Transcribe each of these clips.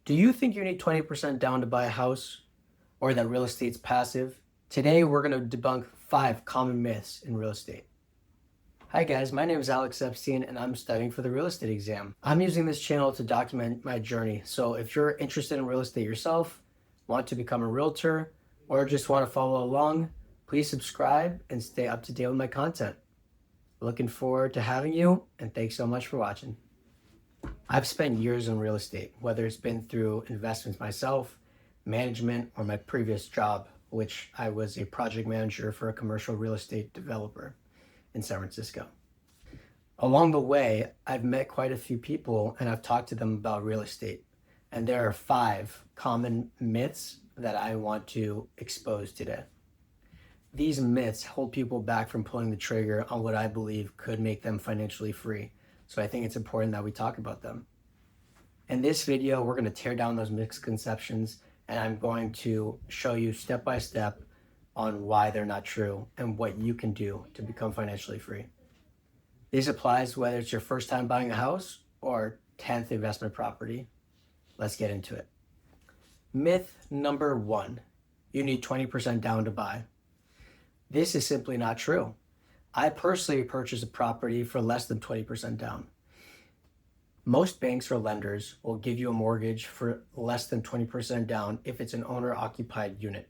Do you think you need 20% down to buy a house or that real estate's passive? Today, we're going to debunk 5 common myths in real estate. Hi guys, my name is Alex Epstein and I'm studying for the real estate exam. I'm using this channel to document my journey. So if you're interested in real estate yourself, want to become a realtor, or just want to follow along, please subscribe and stay up to date with my content. Looking forward to having you, and thanks so much for watching. I've spent years in real estate, whether it's been through investments myself, management, or my previous job, which I was a project manager for a commercial real estate developer in San Francisco. Along the way, I've met quite a few people and I've talked to them about real estate. And there are 5 common myths that I want to expose today. These myths hold people back from pulling the trigger on what I believe could make them financially free. So I think it's important that we talk about them. In this video, we're going to tear down those misconceptions, and I'm going to show you step by step on why they're not true and what you can do to become financially free. This applies whether it's your first time buying a house or 10th investment property. Let's get into it. Myth number 1, you need 20% down to buy. This is simply not true. I personally purchased a property for less than 20% down. Most banks or lenders will give you a mortgage for less than 20% down if it's an owner-occupied unit,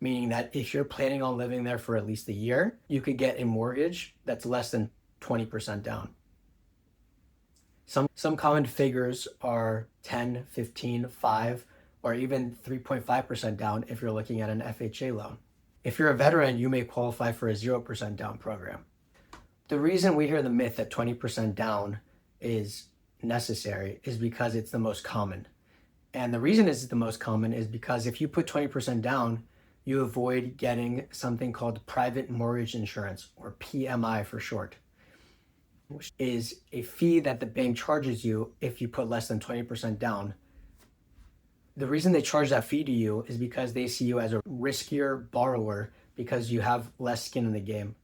meaning that if you're planning on living there for at least a year, you could get a mortgage that's less than 20% down. Some common figures are 10, 15, 5, or even 3.5% down if you're looking at an FHA loan. If you're a veteran, you may qualify for a 0% down program. The reason we hear the myth that 20% down is necessary is because it's the most common. And the reason it's the most common is because if you put 20% down, you avoid getting something called private mortgage insurance, or PMI for short, which is a fee that the bank charges you if you put less than 20% down. The reason they charge that fee to you is because they see you as a riskier borrower because you have less skin in the game.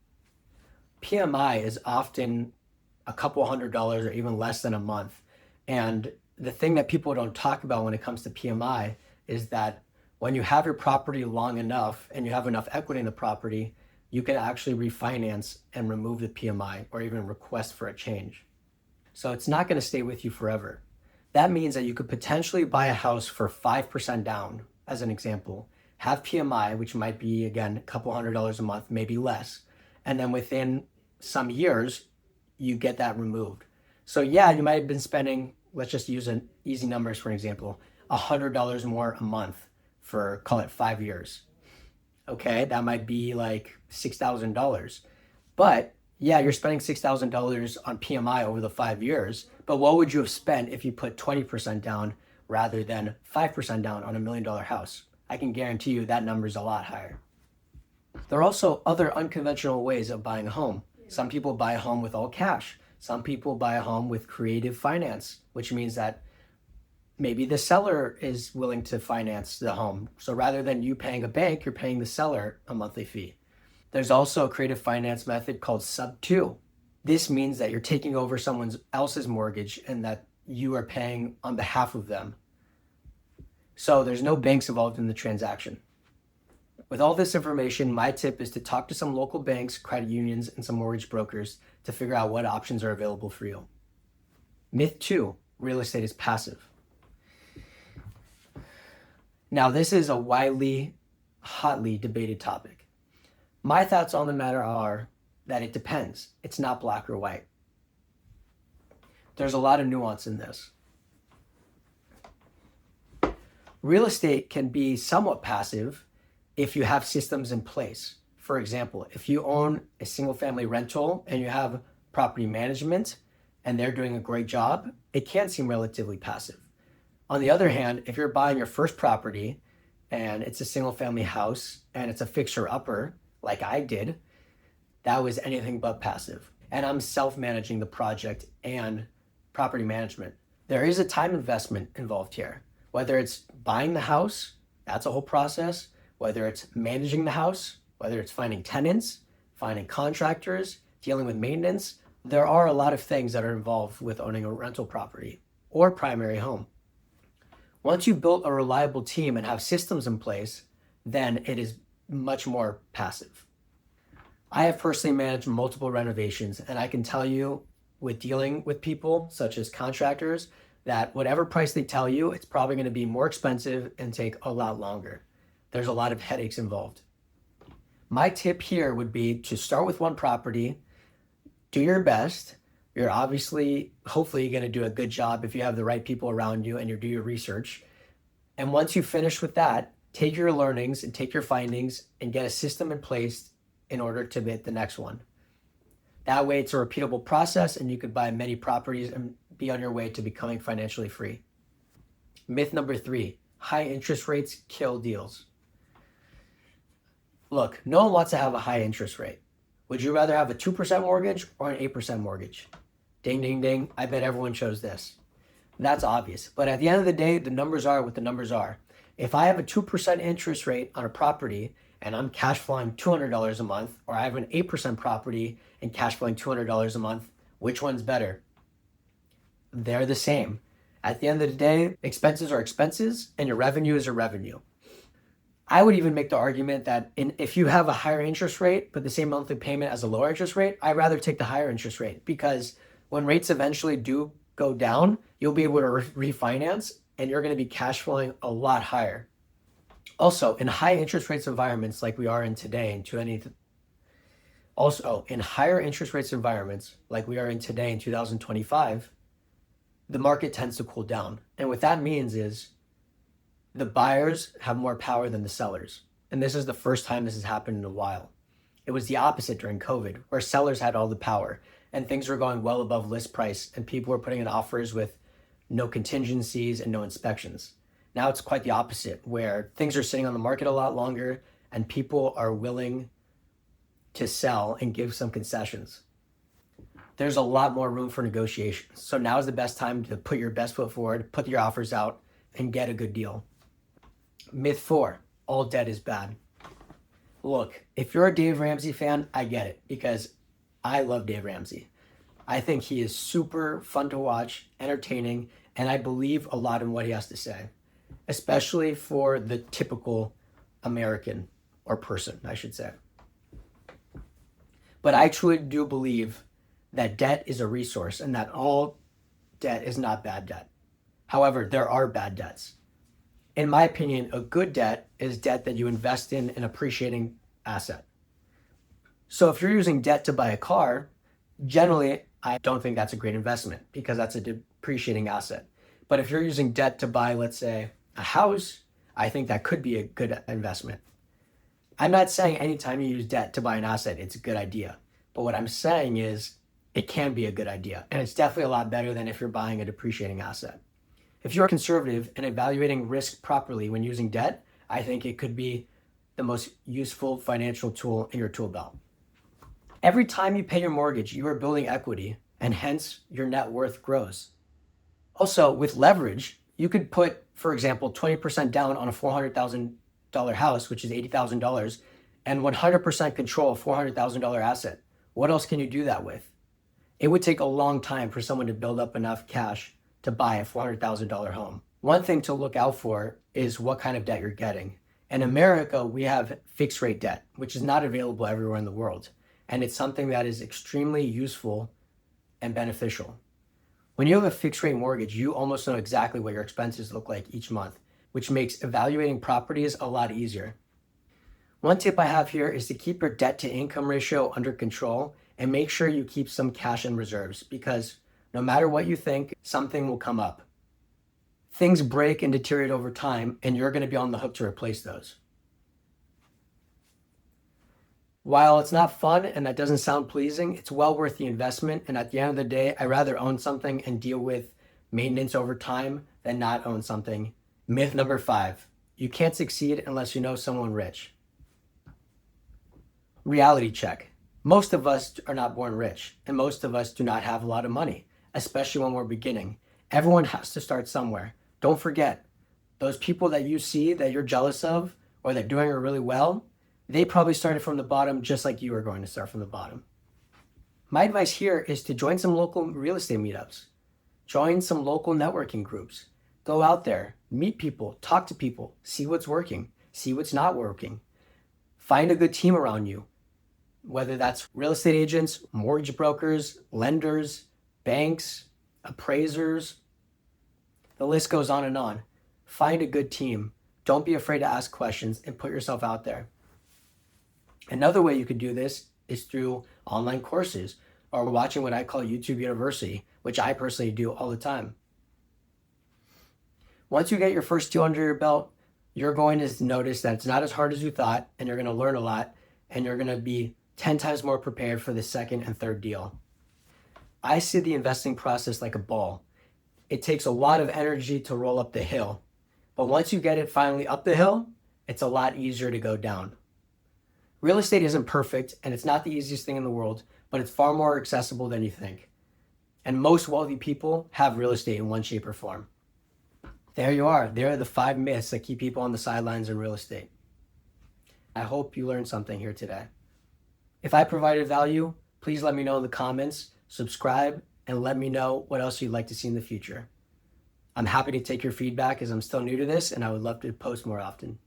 PMI is often a couple $100s or even less than a month. And the thing that people don't talk about when it comes to PMI is that when you have your property long enough and you have enough equity in the property, you can actually refinance and remove the PMI or even request for a change. So it's not going to stay with you forever. That means that you could potentially buy a house for 5% down, as an example, have PMI, which might be, again, a couple $100s a month, maybe less. And then within some years, you get that removed. So yeah, you might have been spending, let's just use an easy numbers for an example, $100 more a month for, call it 5 years. Okay, that might be like $6,000. But yeah, you're spending $6,000 on PMI over the 5 years, but what would you have spent if you put 20% down rather than 5% down on $1 million house? I can guarantee you that number is a lot higher. There are also other unconventional ways of buying a home. Some people buy a home with all cash. Some people buy a home with creative finance, which means that maybe the seller is willing to finance the home. So rather than you paying a bank, you're paying the seller a monthly fee. There's also a creative finance method called sub-2. This means that you're taking over someone else's mortgage and that you are paying on behalf of them. So there's no banks involved in the transaction. With all this information, my tip is to talk to some local banks, credit unions, and some mortgage brokers to figure out what options are available for you. Myth 2, real estate is passive. Now, this is a widely, hotly debated topic. My thoughts on the matter are that it depends. It's not black or white. There's a lot of nuance in this. Real estate can be somewhat passive if you have systems in place. For example, if you own a single family rental and you have property management and they're doing a great job, it can seem relatively passive. On the other hand, if you're buying your first property and it's a single family house and it's a fixer-upper, like I did, that was anything but passive. And I'm self-managing the project and property management. There is a time investment involved here. Whether it's buying the house, that's a whole process. Whether it's managing the house, whether it's finding tenants, finding contractors, dealing with maintenance, there are a lot of things that are involved with owning a rental property or primary home. Once you've built a reliable team and have systems in place, then it is much more passive. I have personally managed multiple renovations, and I can tell you with dealing with people such as contractors that whatever price they tell you, it's probably going to be more expensive and take a lot longer. There's a lot of headaches involved. My tip here would be to start with one property, do your best. You're obviously, hopefully, going to do a good job if you have the right people around you and you do your research. And once you finish with that, take your learnings and take your findings and get a system in place in order to hit the next one. That way it's a repeatable process and you could buy many properties and be on your way to becoming financially free. Myth number 3, high interest rates kill deals. Look, no one wants to have a high interest rate. Would you rather have a 2% mortgage or an 8% mortgage? Ding, ding, ding. I bet everyone chose this. That's obvious. But at the end of the day, the numbers are what the numbers are. If I have a 2% interest rate on a property and I'm cash flowing $200 a month, or I have an 8% property and cash flowing $200 a month, which one's better? They're the same. At the end of the day, expenses are expenses and your revenue is your revenue. I would even make the argument that if you have a higher interest rate, but the same monthly payment as a lower interest rate, I'd rather take the higher interest rate because when rates eventually do go down, you'll be able to refinance and you're going to be cash flowing a lot higher. Also, in high interest rates environments like we are in today, in 2025, the market tends to cool down. And what that means is the buyers have more power than the sellers. And this is the first time this has happened in a while. It was the opposite during COVID, where sellers had all the power and things were going well above list price and people were putting in offers with no contingencies and no inspections. Now it's quite the opposite, where things are sitting on the market a lot longer and people are willing to sell and give some concessions. There's a lot more room for negotiation. So now is the best time to put your best foot forward, put your offers out, and get a good deal. Myth 4, all debt is bad. Look, if you're a Dave Ramsey fan, I get it because I love Dave Ramsey. I think he is super fun to watch, entertaining, and I believe a lot in what he has to say, especially for the typical American or person, I should say. But I truly do believe that debt is a resource and that all debt is not bad debt. However, there are bad debts. In my opinion, a good debt is debt that you invest in an appreciating asset. So if you're using debt to buy a car, generally, I don't think that's a great investment because that's a depreciating asset. But if you're using debt to buy, let's say, a house, I think that could be a good investment. I'm not saying anytime you use debt to buy an asset, it's a good idea. But what I'm saying is it can be a good idea. And it's definitely a lot better than if you're buying a depreciating asset. If you're conservative and evaluating risk properly when using debt, I think it could be the most useful financial tool in your tool belt. Every time you pay your mortgage, you are building equity and hence your net worth grows. Also, with leverage, you could put, for example, 20% down on a $400,000 house, which is $80,000, and 100% control a $400,000 asset. What else can you do that with? It would take a long time for someone to build up enough cash to buy a $400,000 home. One thing to look out for is what kind of debt you're getting. In America, we have fixed rate debt, which is not available everywhere in the world. And it's something that is extremely useful and beneficial. When you have a fixed rate mortgage, you almost know exactly what your expenses look like each month, which makes evaluating properties a lot easier. One tip I have here is to keep your debt to income ratio under control and make sure you keep some cash in reserves because no matter what you think, something will come up. Things break and deteriorate over time, and you're going to be on the hook to replace those. While it's not fun and that doesn't sound pleasing, it's well worth the investment. And at the end of the day, I'd rather own something and deal with maintenance over time than not own something. Myth number 5, you can't succeed unless you know someone rich. Reality check. Most of us are not born rich, and most of us do not have a lot of money, especially when we're beginning. Everyone has to start somewhere. Don't forget, those people that you see that you're jealous of or that are doing it really well, they probably started from the bottom just like you are going to start from the bottom. My advice here is to join some local real estate meetups. Join some local networking groups. Go out there, meet people, talk to people, see what's working, see what's not working. Find a good team around you, whether that's real estate agents, mortgage brokers, lenders, banks, appraisers. The list goes on and on. Find a good team. Don't be afraid to ask questions and put yourself out there. Another way you could do this is through online courses or watching what I call YouTube University, which I personally do all the time. Once you get your first deal under your belt, you're going to notice that it's not as hard as you thought, and you're going to learn a lot, and you're going to be 10 times more prepared for the second and third deal. I see the investing process like a ball. It takes a lot of energy to roll up the hill, but once you get it finally up the hill, it's a lot easier to go down. Real estate isn't perfect, and it's not the easiest thing in the world, but it's far more accessible than you think. And most wealthy people have real estate in one shape or form. There you are. There are the 5 myths that keep people on the sidelines in real estate. I hope you learned something here today. If I provided value, please let me know in the comments, subscribe, and let me know what else you'd like to see in the future. I'm happy to take your feedback as I'm still new to this, and I would love to post more often.